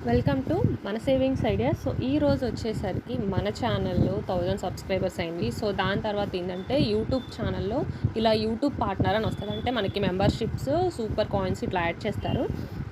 Welcome to మన savings idea. So ఈ రోజు వచ్చేసరికి మన ఛానల్లో 1000 సబ్స్క్రైబర్స్ అయింది. సో దాని తర్వాత ఏంటంటే యూట్యూబ్ ఛానల్లో ఇలా యూట్యూబ్ పార్ట్నర్ అని వస్తుంది. అంటే మనకి మెంబర్షిప్స్, సూపర్ కాయిన్స్ ఇట్లా యాడ్ చేస్తారు.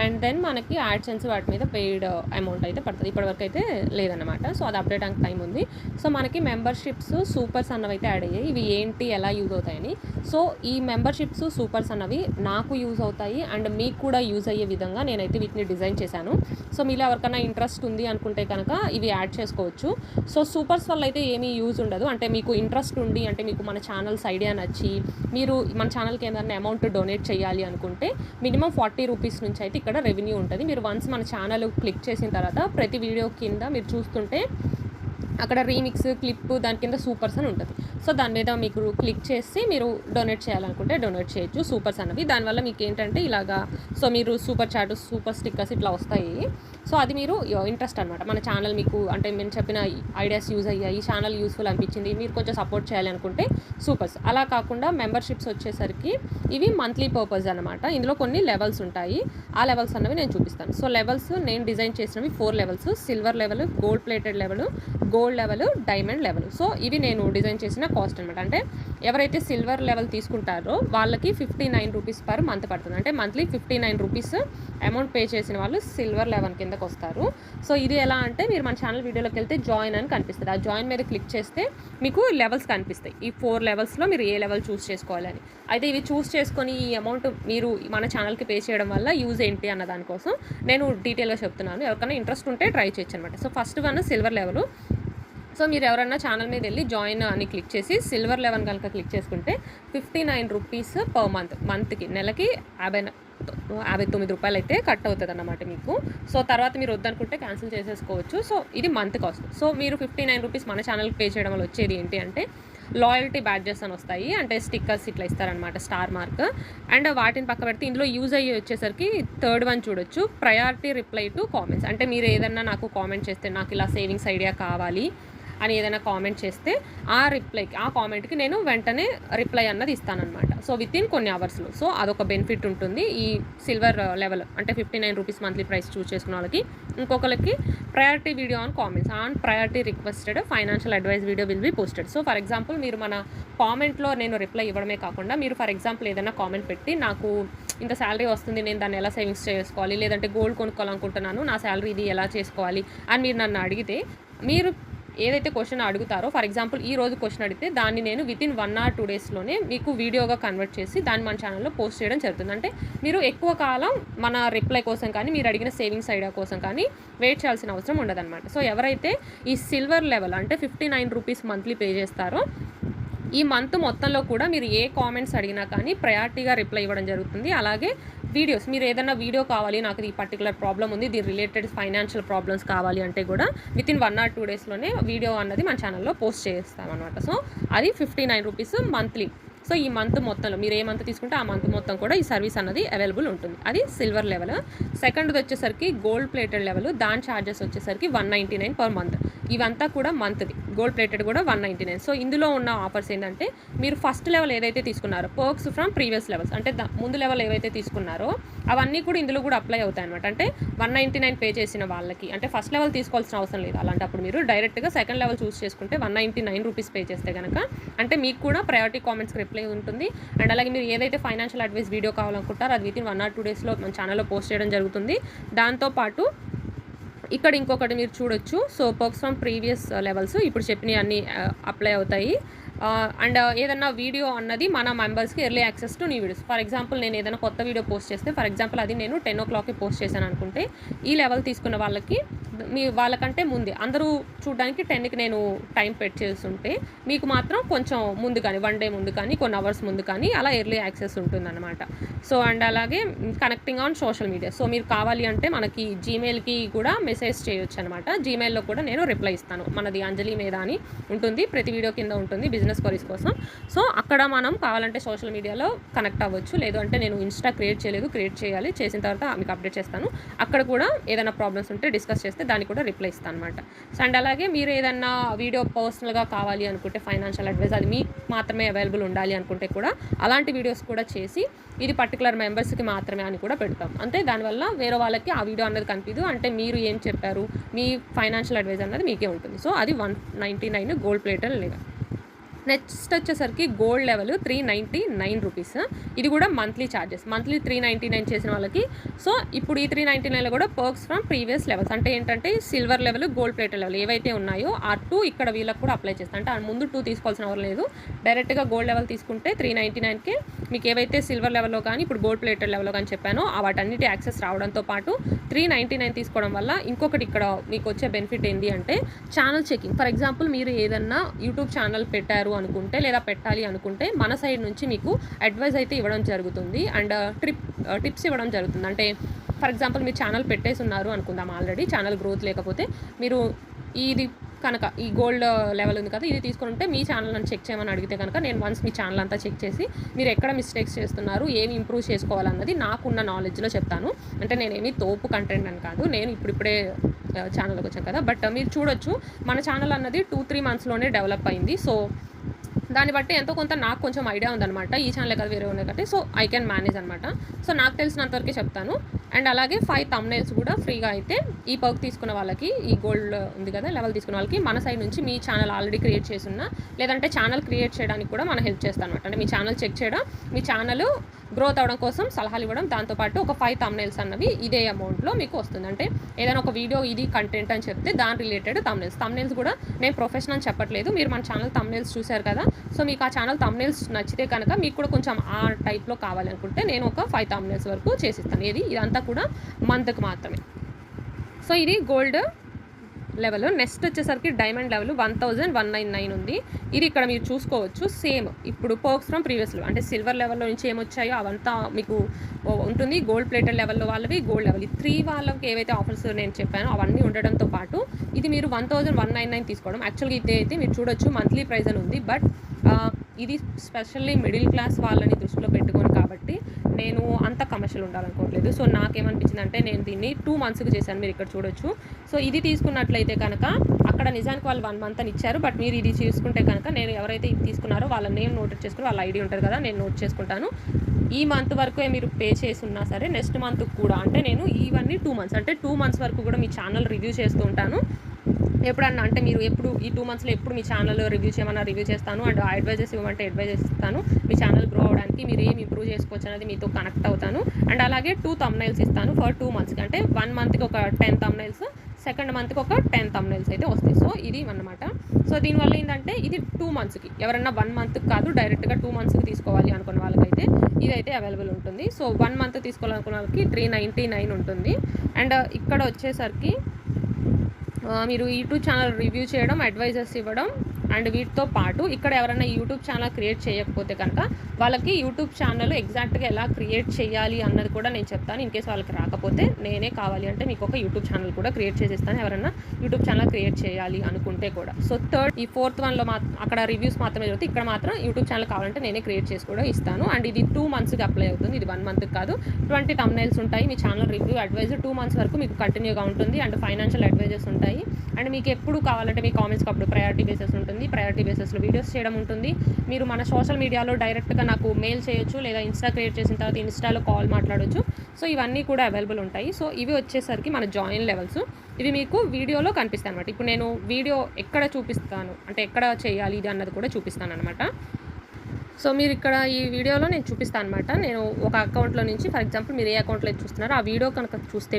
అండ్ దెన్ మనకి యాడ్సెన్స్ వాటి మీద పెయిడ్ అమౌంట్ అయితే పడుతుంది. ఇప్పటివరకు అయితే లేదన్నమాట. సో అది అప్డేట్ అయ్యే టైం ఉంది. సో మనకి మెంబర్షిప్స్, సూపర్స్ అన్నవి అయితే యాడ్ అయ్యాయి. ఇవి ఏంటి, ఎలా యూజ్ అవుతాయని. సో ఈ మెంబర్షిప్స్, సూపర్స్ అన్నవి నాకు యూజ్ అవుతాయి అండ్ మీకు కూడా యూజ్ అయ్యే విధంగా నేనైతే వీటిని డిజైన్ చేశాను. సో మీలో ఎవరికైనా ఇంట్రెస్ట్ ఉంది అనుకుంటే కనుక ఇవి యాడ్ చేసుకోవచ్చు. సో సూపర్స్ వల్ల అయితే ఏమీ యూజ్ ఉండదు. అంటే మీకు ఇంట్రెస్ట్ ఉండి, అంటే మీకు మన ఛానల్స్ ఐడియా నచ్చి మీరు మన ఛానల్కి ఏదైనా అమౌంట్ డొనేట్ చేయాలి అనుకుంటే మినిమం 40 రూపీస్ నుంచి అయితే ఇక్కడ రెవెన్యూ ఉంటుంది. మీరు వన్స్ మన ఛానల్ క్లిక్ చేసిన తర్వాత ప్రతి వీడియో కింద మీరు చూస్తుంటే అక్కడ రీమిక్స్, క్లిప్, దాని కింద సూపర్స్ అని ఉంటుంది. సో దాని మీద మీకు క్లిక్ చేసి మీరు డొనేట్ చేయాలనుకుంటే డొనేట్ చేయొచ్చు సూపర్స్ అన్నవి. దానివల్ల మీకు ఏంటంటే ఇలాగా సో మీరు సూపర్ చాట్, సూపర్ స్టిక్కర్స్ ఇట్లా వస్తాయి. సో అది మీరు ఇంట్రెస్ట్ అనమాట. మన ఛానల్ మీకు అంటే మేము చెప్పిన ఐడియాస్ యూజ్ అయ్యాయి, ఛానల్ యూస్ఫుల్ అనిపించింది, మీరు కొంచెం సపోర్ట్ చేయాలి అనుకుంటే సూపర్స్. అలా కాకుండా మెంబర్షిప్స్ వచ్చేసరికి ఇవి మంత్లీ పర్పస్ అనమాట. ఇందులో కొన్ని లెవెల్స్ ఉంటాయి. ఆ లెవెల్స్ అన్నవి నేను చూపిస్తాను. సో లెవెల్స్ నేను డిజైన్ చేసినవి 4 levels: silver level, gold plated level, gold level, diamond level. So ఇవి నేను డిజైన్ చేసిన కాస్ట్ అనమాట. అంటే ఎవరైతే సిల్వర్ లెవెల్ తీసుకుంటారో వాళ్ళకి 59 రూపీస్ పర్ మంత్ పడుతుంది. అంటే మంత్లీ 59 రూపీస్ అమౌంట్ పే చేసిన వాళ్ళు సిల్వర్ లెవెల్ కిందకు వస్తారు. సో ఇది ఎలా అంటే మీరు మన ఛానల్ వీడియోలోకి వెళ్తే జాయిన్ అని కనిపిస్తుంది. ఆ జాయిన్ మీద క్లిక్ చేస్తే మీకు లెవెల్స్ కనిపిస్తాయి. ఈ 4 లెవెల్స్లో మీరు ఏ లెవెల్ చూస్ చేసుకోవాలని. అయితే ఇవి చూస్ చేసుకొని ఈ అమౌంట్ మీరు మన ఛానల్కి పే చేయడం వల్ల యూజ్ ఏంటి అన్న దానికోసం నేను డీటెయిల్గా చెప్తున్నాను. ఎవరికైనా ఇంట్రెస్ట్ ఉంటే ట్రై చేయొచ్చు అనమాట. So first one silver level. So మీరు ఎవరన్నా ఛానల్ మీద వెళ్ళి జాయిన్ అని క్లిక్ చేసి సిల్వర్ లెవెల్ కనుక క్లిక్ చేసుకుంటే 59 రూపీస్ పర్ మంత్కి నెలకి 59 రూపాయలు అయితే కట్ అవుతుంది అన్నమాట మీకు. సో తర్వాత మీరు వద్దనుకుంటే క్యాన్సిల్ చేసేసుకోవచ్చు. సో ఇది మంత్ కాస్ట్. సో మీరు 59 రూపీస్ మన ఛానల్కి పే చేయడం వల్ల వచ్చేది ఏంటి అంటే లాయల్టీ బ్యాడ్జెస్ అని వస్తాయి. అంటే స్టిక్కర్స్ ఇట్లా ఇస్తారనమాట, స్టార్ మార్క్. అండ్ వాటిని పక్క పెడితే ఇందులో యూజ్ అయ్యి వచ్చేసరికి థర్డ్ వన్ చూడొచ్చు, ప్రయారిటీ రిప్లై టు కామెంట్స్. అంటే మీరు ఏదన్నా నాకు కామెంట్ చేస్తే నాకు ఇలా సేవింగ్స్ ఐడియా కావాలి అని ఏదైనా కామెంట్ చేస్తే ఆ కామెంట్కి నేను వెంటనే రిప్లై అన్నది ఇస్తానన్నమాట. సో విత్ ఇన్ కొన్ని అవర్స్లో. సో అదొక బెనిఫిట్ ఉంటుంది ఈ సిల్వర్ లెవెల్. అంటే 59 రూపీస్ మంత్లీ ప్రైస్ చూస్ చేసుకున్న వాళ్ళకి. ఇంకొకరికి priority video on comments, on priority requested financial advice video will be posted. So for example మీరు మన కామెంట్లో నేను రిప్లై ఇవ్వడమే కాకుండా మీరు ఫర్ ఎగ్జాంపుల్ ఏదైనా కామెంట్ పెట్టి నాకు ఇంత శాలరీ వస్తుంది, నేను దాన్ని ఎలా సేవింగ్స్ చేసుకోవాలి, లేదంటే గోల్డ్ కొనుక్కోవాలనుకుంటున్నాను, నా శాలరీ ఇది ఎలా చేసుకోవాలి అని మీరు నన్ను అడిగితే, మీరు ఏదైతే క్వశ్చన్ అడుగుతారో ఫర్ ఎగ్జాంపుల్ ఈ రోజు క్వశ్చన్ అడిగితే దాన్ని నేను విత్ ఇన్ 1 or 2 డేస్లోనే మీకు వీడియోగా కన్వర్ట్ చేసి దాన్ని మన ఛానల్లో పోస్ట్ చేయడం జరుగుతుంది. అంటే మీరు ఎక్కువ కాలం మన రిప్లై కోసం కానీ మీరు అడిగిన సేవింగ్స్ ఐడియా కోసం కానీ వెయిట్ చేయాల్సిన అవసరం ఉండదన్నమాట. సో ఎవరైతే ఈ సిల్వర్ లెవెల్ అంటే 59 రూపీస్ మంత్లీ పే చేస్తారో ఈ మంత్ మొత్తంలో కూడా మీరు ఏ కామెంట్స్ అడిగినా కానీ ప్రయారిటీగా రిప్లై ఇవ్వడం జరుగుతుంది. అలాగే వీడియోస్, మీరు ఏదైనా వీడియో కావాలి, నాకు ఈ పర్టికులర్ ప్రాబ్లం ఉంది, దీని రిలేటెడ్ ఫైనాన్షియల్ ప్రాబ్లమ్స్ కావాలి అంటే కూడా విత్ ఇన్ 1 or 2 డేస్లోనే వీడియో అన్నది మన ఛానల్లో పోస్ట్ చేస్తామన్నమాట. సో అది 59 రూపీస్ మంత్లీ. సో ఈ మంత్ మొత్తంలో మీరు ఏ మంత్ తీసుకుంటే ఆ మంత్ మొత్తం కూడా ఈ సర్వీస్ అన్నది అవైలబుల్ ఉంటుంది. అది సిల్వర్ లెవెల్. సెకండ్ది వచ్చేసరికి గోల్డ్ ప్లేటెడ్ లెవెల్. దాని ఛార్జెస్ వచ్చేసరికి 199 పర్ మంత్. ఇవంతా కూడా మంత్ది. గోల్డ్ ప్లేటెడ్ కూడా 199. సో ఇందులో ఉన్న ఆఫర్స్ ఏంటంటే మీరు ఫస్ట్ లెవెల్ ఏదైతే తీసుకున్నారో పర్క్స్ ఫ్రమ్ ప్రీవియస్ లెవెల్స్, అంటే ముందు లెవెల్ ఏవైతే తీసుకున్నారో అవన్నీ కూడా ఇందులో కూడా అప్లై అవుతాయి అనమాట. అంటే 199 పే చేసిన వాళ్ళకి, అంటే ఫస్ట్ లెవెల్ తీసుకోవాల్సిన అవసరం లేదు. అలాంటప్పుడు మీరు డైరెక్ట్గా సెకండ్ లెవెల్ చూస్ చేసుకుంటే 199 రూపీస్ పే చేస్తే కనుక అంటే మీకు కూడా ప్రయారిటీ కామెంట్స్కి రిప్లై ఉంటుంది. అండ్ అలాగే మీరు ఏదైతే ఫైనాన్షియల్ అడ్వైస్ వీడియో కావాలనుకుంటారో అది విత్ ఇన్ 1 or 2 డేస్లో మన ఛానల్లో పోస్ట్ చేయడం జరుగుతుంది. దాంతోపాటు ఇక్కడ ఇంకొకటి మీరు చూడొచ్చు. So perks from previous levels ఇప్పుడు చెప్పినవి అన్నీ అప్లై అవుతాయి. అండ్ ఏదన్నా వీడియో అన్నది మన మెంబర్స్కి early access to new videos. For example నేను ఏదైనా కొత్త వీడియో పోస్ట్ చేస్తే, ఫర్ ఎగ్జాంపుల్ అది నేను 10 o'clockకి పోస్ట్ చేశాను అనుకుంటే ఈ లెవెల్ తీసుకున్న వాళ్ళకి వాళ్ళకంటే ముందే అందరూ చూడడానికి 10కి నేను టైం పెట్ చేస్తుంటే మీకు మాత్రం కొంచెం ముందు కానీ 1 day ముందు కానీ కొన్ని అవర్స్ ముందు కానీ అలా ఎర్లీ యాక్సెస్ ఉంటుందన్నమాట. సో అండ్ అలాగే connecting on social media. So మీరు కావాలి అంటే మనకి జీమెయిల్కి కూడా మెసేజ్ చేయొచ్చు అనమాట. జీమెయిల్లో కూడా నేను రిప్లై ఇస్తాను. మనది అంజలి మీద అని ఉంటుంది, ప్రతి వీడియో కింద ఉంటుంది బిజినెస్ క్వరీస్ కోసం. సో అక్కడ మనం కావాలంటే సోషల్ మీడియాలో కనెక్ట్ అవ్వచ్చు. లేదు అంటే నేను ఇన్స్టా క్రియేట్ చేయాలి, చేసిన తర్వాత మీకు అప్డేట్ చేస్తాను. అక్కడ కూడా ఏదైనా ప్రాబ్లమ్స్ ఉంటే డిస్కస్ చేస్తే దానికి కూడా రిప్లై ఇస్తాను అనమాట. సో అండ్ అలాగే మీరు ఏదన్నా వీడియో పర్సనల్గా కావాలి అనుకుంటే ఫైనాన్షియల్ అడ్వైస్ అది మీకు మాత్రమే అవైలబుల్ ఉండాలి అనుకుంటే కూడా అలాంటి వీడియోస్ కూడా చేసి ఇది పర్టికులర్ మెంబర్స్కి మాత్రమే అని కూడా పెడతాం. అంతే, దానివల్ల వేరే వాళ్ళకి ఆ వీడియో అన్నది కనిపించదు. అంటే మీరు ఏం చెప్పారు, మీ ఫైనాన్షియల్ అడ్వైస్ అన్నది మీకే ఉంటుంది. సో అది 199 గోల్డ్ ప్లేటెడ్ లెవెల్. నెక్స్ట్ వచ్చేసరికి గోల్డ్ లెవెల్ 399 రూపీస్. ఇది కూడా మంత్లీ ఛార్జెస్. మంత్లీ 399 చేసిన వాళ్ళకి సో ఇప్పుడు ఈ 399లో కూడా పర్క్స్ ఫ్రమ్ ప్రీవియస్ లెవెల్స్. అంటే ఏంటంటే silver level, gold plated level ఏవైతే ఉన్నాయో ఆ 2 ఇక్కడ వీళ్ళకి కూడా అప్లై చేస్తాను. అంటే ఆ ముందు 2 తీసుకోవాల్సిన అవసరం లేదు. డైరెక్ట్గా గోల్డ్ లెవెల్ తీసుకుంటే 399కి మీకు ఏవైతే సిల్వర్ లెవెల్లో కానీ ఇప్పుడు గోల్డ్ ప్లేటెడ్ లెవెల్లో కానీ చెప్పానో వాటన్నిటి యాక్సెస్ రావడంతో పాటు 399 తీసుకోవడం వల్ల ఇంకొకటి ఇక్కడ మీకు వచ్చే బెనిఫిట్ ఏంటి అంటే ఛానల్ చెకింగ్. ఫర్ ఎగ్జాంపుల్ మీరు ఏదన్నా యూట్యూబ్ ఛానల్ పెట్టారు అనుకుంటే లేదా పెట్టాలి అనుకుంటే మన సైడ్ నుంచి మీకు అడ్వైస్ అయితే ఇవ్వడం జరుగుతుంది అండ్ టిప్స్ ఇవ్వడం జరుగుతుంది. అంటే ఫర్ ఎగ్జాంపుల్ మీరు ఛానల్ పెట్టేసి ఉన్నారు అనుకుందాం, ఆల్రెడీ ఛానల్ గ్రోత్ లేకపోతే మీరు ఇది కనుక ఈ గోల్డ్ లెవెల్ ఉంది కదా ఇది తీసుకుని ఉంటే మీ ఛానల్ నన్ను చెక్ చేయమని అడిగితే కనుక నేను వన్స్ మీ ఛానల్ అంతా చెక్ చేసి మీరు ఎక్కడ మిస్టేక్స్ చేస్తున్నారు, ఏమి ఇంప్రూవ్ చేసుకోవాలన్నది నాకున్న నాలెడ్జ్లో చెప్తాను. అంటే నేనేమి తోపు కంటెంట్ అని కాదు, నేను ఇప్పుడిప్పుడే ఛానల్కి వచ్చాను కదా. బట్ మీరు చూడొచ్చు మన ఛానల్ అన్నది 2-3 మంత్స్లోనే డెవలప్ అయింది. సో దాన్ని బట్టి ఎంతో కొంత నాకు కొంచెం ఐడియా ఉందన్నమాట. ఈ ఛానల్ కదా వేరే ఉన్నాయి కాబట్టి సో ఐ కెన్ మేనేజ్ అనమాట. సో నాకు తెలిసినంతవరకే చెప్తాను. అండ్ అలాగే 5 thumbnails కూడా ఫ్రీగా అయితే ఈ పర్క్ తీసుకున్న వాళ్ళకి, ఈ గోల్డ్ ఉంది కదా లెవెల్ తీసుకున్న వాళ్ళకి మన సైడ్ నుంచి మీ ఛానల్ ఆల్రెడీ క్రియేట్ చేస్తున్నా లేదంటే ఛానల్ క్రియేట్ చేయడానికి కూడా మనం హెల్ప్ చేస్తాం అనమాట. అంటే మీ ఛానల్ చెక్ చేయడం, మీ ఛానల్ గ్రోత్ అవ్వడం కోసం సలహాలు ఇవ్వడం, దాంతోపాటు ఒక 5 thumbnails అన్నవి ఇదే అమౌంట్లో మీకు వస్తుంది. అంటే ఏదైనా ఒక వీడియో ఇది కంటెంట్ అని చెప్తే దాని రిలేటెడ్ thumbnails కూడా నేను ప్రొఫెషనల్ చెప్పట్లేదు. మీరు మన ఛానల్ thumbnails చూశారు కదా, సో మీకు ఆ ఛానల్ thumbnails నచ్చితే కనుక మీకు కూడా కొంచెం ఆ టైప్లో కావాలనుకుంటే నేను ఒక 5 thumbnails వరకు చేసిస్తాను. ఇదంతా కూడా మంత్కి మాత్రమే. సో ఇది గోల్డ్ లెవెల్. నెక్స్ట్ వచ్చేసరికి డైమండ్ లెవెల్ 1199 ఉంది. ఇది ఇక్కడ మీరు చూసుకోవచ్చు. సేమ్ ఇప్పుడు పర్క్స్ ఫ్రమ్ ప్రీవియస్ లెవెల్ అంటే సిల్వర్ లెవెల్లో నుంచి ఏమొచ్చాయో అవంతా మీకు ఉంటుంది. గోల్డ్ ప్లేటెడ్ లెవెల్లో వాళ్ళవి గోల్డ్ లెవెల్. ఈ 3 వాళ్ళకి ఏవైతే ఆఫర్స్ నేను చెప్పానో అవన్నీ ఉండడంతో పాటు ఇది మీరు 1199 తీసుకోవడం. యాక్చువల్గా ఇది అయితే మీరు చూడొచ్చు మంత్లీ ప్రైస్ అని ఉంది. బట్ ఇది స్పెషల్లీ మిడిల్ క్లాస్ వాళ్ళని దృష్టిలో పెట్టుకొని కాబట్టి నేను అంత కమర్షియల్ ఉండాలనుకోవట్లేదు. సో నాకేమనిపించింది అంటే నేను దీన్ని 2 monthsకి చేశాను. మీరు ఇక్కడ చూడొచ్చు. సో ఇది తీసుకున్నట్లయితే కనుక అక్కడ నిజానికి వాళ్ళు 1 month అని ఇచ్చారు. బట్ మీరు ఇది తీసుకుంటే కనుక నేను ఎవరైతే ఇది తీసుకున్నారో వాళ్ళ నేమ్ నోట్ చేసుకుని వాళ్ళ ఐడి ఉంటుంది కదా నేను నోట్ చేసుకుంటాను. ఈ మంత్ వరకు మీరు పే చేసి ఉన్నా సరే నెక్స్ట్ మంత్ కూడా అంటే నేను ఇవన్నీ 2 months అంటే 2 months వరకు కూడా మీ ఛానల్ రివ్యూ చేస్తూ ఉంటాను. ఎప్పుడన్నా అంటే మీరు ఎప్పుడు ఈ 2 monthsలో ఎప్పుడు మీ ఛానల్ రివ్యూ చేయమన్నా రివ్యూ చేస్తాను అండ్ అడ్వైజెస్ ఇవ్వమంటే అడ్వైజెస్ ఇస్తాను. మీ ఛానల్ గ్రో అవడానికి మీరు ఏం ఇంప్రూవ్ చేసుకోవచ్చు అనేది మీతో కనెక్ట్ అవుతాను. అండ్ అలాగే 2 thumbnails ఇస్తాను ఫర్ 2 monthsకి. అంటే 1 monthకి ఒక 10 thumbnails, సెకండ్ మంత్కి ఒక 10 thumbnails అయితే వస్తాయి. సో ఇది అన్నమాట. సో దీనివల్ల ఏంటంటే ఇది 2 monthsకి ఎవరన్నా 1 monthకి కాదు డైరెక్ట్గా 2 monthsకి తీసుకోవాలి అనుకున్న వాళ్ళకైతే ఇదైతే అవైలబుల్ ఉంటుంది. సో 1 month తీసుకోవాలనుకున్న వాళ్ళకి 399 ఉంటుంది. అండ్ ఇక్కడ వచ్చేసరికి మీరు యూట్యూబ్ ఛానల్ రివ్యూ చేయడం, అడ్వైజెస్ ఇవ్వడం అండ్ వీటితో పాటు ఇక్కడ ఎవరైనా యూట్యూబ్ ఛానల్ క్రియేట్ చేయకపోతే కనుక వాళ్ళకి యూట్యూబ్ ఛానల్ ఎగ్జాక్ట్గా ఎలా క్రియేట్ చేయాలి అన్నది కూడా నేను చెప్తాను. ఇన్ కేస్ వాళ్ళకి రాకపోతే నేనే కావాలి అంటే మీకు ఒక యూట్యూబ్ ఛానల్ కూడా క్రియేట్ చేసిస్తాను ఎవరైనా యూట్యూబ్ ఛానల్ క్రియేట్ చేయాలి అనుకుంటే కూడా. సో ఈ 4th oneలో అక్కడ రివ్యూస్ మాత్రమే జరుగుతాయి. ఇక్కడ మాత్రం యూట్యూబ్ ఛానల్ కావాలంటే నేనే క్రియేట్ చేసి కూడా ఇస్తాను. అండ్ ఇది 2 monthsకి అప్లై అవుతుంది. ఇది 1 monthకి కాదు. 20 thumbnails ఉంటాయి. మీ ఛానల్ రివ్యూ అడ్వైజ్ 2 months వరకు మీకు కంటిన్యూగా ఉంటుంది. అండ్ ఫైనాన్షియల్ అడ్వైజెస్ ఉంటాయి. అండ్ మీకు ఎప్పుడు కావాలంటే మీ కామెంట్స్కి అప్పుడు ప్రయారిటీ బేసెస్ ఉంటుంది. ప్రయారిటీ బేసెస్లో వీడియోస్ చేయడం ఉంటుంది. మీరు మన సోషల్ మీడియాలో డైరెక్ట్గా నాకు మెయిల్ చేయొచ్చు లేదా ఇన్స్టా క్రియేట్ చేసిన తర్వాత ఇన్స్టాలో కాల్ మాట్లాడవచ్చు. సో ఇవన్నీ కూడా అవైలబుల్ ఉంటాయి. సో ఇవి వచ్చేసరికి మన జాయిన్ లెవెల్స్. ఇవి మీకు వీడియోలో కనిపిస్తాయి అనమాట. ఇప్పుడు నేను వీడియో ఎక్కడ చూపిస్తాను అంటే ఎక్కడ చేయాలి ఇది అన్నది కూడా చూపిస్తాను అనమాట. సో మీరు ఇక్కడ ఈ వీడియోలో నేను చూపిస్తాను అనమాట. నేను ఒక అకౌంట్లో నుంచి ఫర్ ఎగ్జాంపుల్ మీరు ఏ అకౌంట్లో చూస్తున్నారో ఆ వీడియో కనుక చూస్తే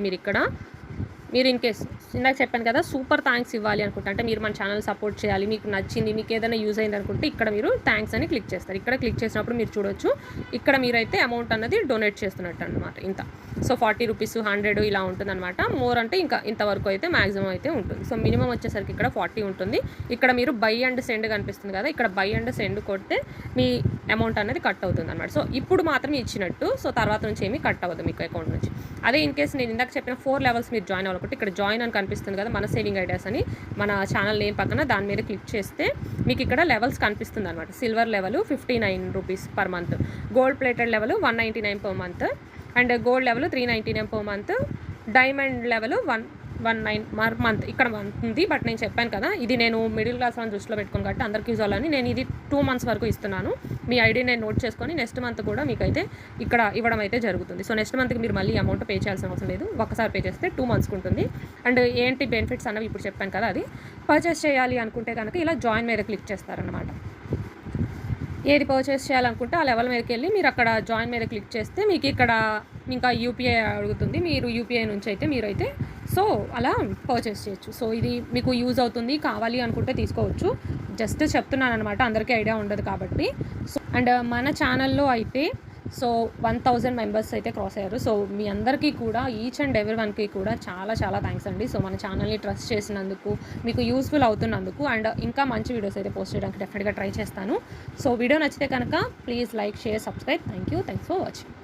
మీరు ఇన్ కేస్ ఇందాక చెప్పాను కదా సూపర్ థ్యాంక్స్ ఇవ్వాలి అనుకుంటే అంటే మీరు మన ఛానల్ సపోర్ట్ చేయాలి, మీకు నచ్చింది, మీకు ఏదైనా యూజ్ అయింది అనుకుంటే ఇక్కడ మీరు థ్యాంక్స్ అని క్లిక్ చేస్తారు. ఇక్కడ క్లిక్ చేసినప్పుడు మీరు చూడొచ్చు ఇక్కడ మీరైతే అమౌంట్ అన్నది డొనేట్ చేస్తున్నట్టు అనమాట. ఇంత సో 40 rupees 100 ఇలా ఉంటుంది అనమాట. మోర్ అంటే ఇంకా ఇంతవరకు అయితే మ్యాక్సిమం అయితే ఉంటుంది. సో మినిమం వచ్చేసరికి ఇక్కడ 40 ఉంటుంది. ఇక్కడ మీరు బై అండ్ సెండ్ కనిపిస్తుంది కదా, ఇక్కడ బై అండ్ సెండ్ కొడితే మీ అమౌంట్ అనేది కట్ అవుతుంది అనమాట. సో ఇప్పుడు మాత్రం ఇచ్చినట్టు, సో తర్వాత నుంచి ఏమీ కట్ అవ్వదు మీకు అకౌంట్ నుంచి. అదే ఇన్ కేసు నేను ఇందాక చెప్పిన 4 levels మీరు జాయిన్ అవ్వాలనుకుంటే ఇక్కడ జాయిన్ అని కనిపిస్తుంది కదా మన సేవింగ్ ఐడియాస్ అని మన ఛానల్ నేమ్ పక్కన దాని మీద క్లిక్ చేస్తే మీకు ఇక్కడ లెవెల్స్ కనిపిస్తుంది అనమాట. Silver level 59 rupees per month, gold plated level 199 per month and gold level 399 per month, diamond level 19 month ఇక్కడ ఉంది. బట్ నేను చెప్పాను కదా, ఇది నేను మిడిల్ క్లాస్ వాళ్ళని దృష్టిలో పెట్టుకుని కాబట్టి అందరికీ యూజ్ అవ్వాలని నేను ఇది 2 మంత్స్ వరకు ఇస్తున్నాను. మీ ఐడి నేను నోట్ చేసుకొని నెక్స్ట్ మంత్ కూడా మీకైతే ఇక్కడ ఇవ్వడం అయితే జరుగుతుంది. సో నెక్స్ట్ మంత్కి మీరు మళ్ళీ అమౌంట్ పే చేయాల్సిన అవసరం లేదు. ఒకసారి పే చేస్తే 2 మంత్స్కి ఉంటుంది. అండ్ ఏంటి బెనిఫిట్స్ అన్నవి ఇప్పుడు చెప్పాను కదా, అది పర్చేస్ చేయాలి అనుకుంటే కనుక ఇలా జాయిన్ మీద క్లిక్ చేస్తారనమాట. ఏది పర్చేస్ చేయాలనుకుంటే ఆ లెవెల్ మీదకి వెళ్ళి మీరు అక్కడ జాయిన్ మీద క్లిక్ చేస్తే మీకు ఇక్కడ ఇంకా యూపీఐ అడుగుతుంది. మీరు యూపీఐ నుంచి అయితే మీరైతే సో అలా పర్చేస్ చేయొచ్చు. సో ఇది మీకు యూజ్ అవుతుంది, కావాలి అనుకుంటే తీసుకోవచ్చు. జస్ట్ చెప్తున్నాను అనమాట, అందరికీ ఐడియా ఉండదు కాబట్టి. సో అండ్ మన ఛానల్లో అయితే సో 1000 మెంబర్స్ అయితే క్రాస్ అయ్యారు. సో మీ అందరికీ కూడా ఈచ్ అండ్ ఎవరి వన్కి కూడా చాలా చాలా థ్యాంక్స్ అండి. సో మన ఛానల్ని ట్రస్ట్ చేసినందుకు, మీకు యూస్ఫుల్ అవుతున్నందుకు, అండ్ ఇంకా మంచి వీడియోస్ అయితే పోస్ట్ చేయడానికి డెఫినెట్గా ట్రై చేస్తాను. సో వీడియో నచ్చితే కనుక please like, share, subscribe. Thanks for watching.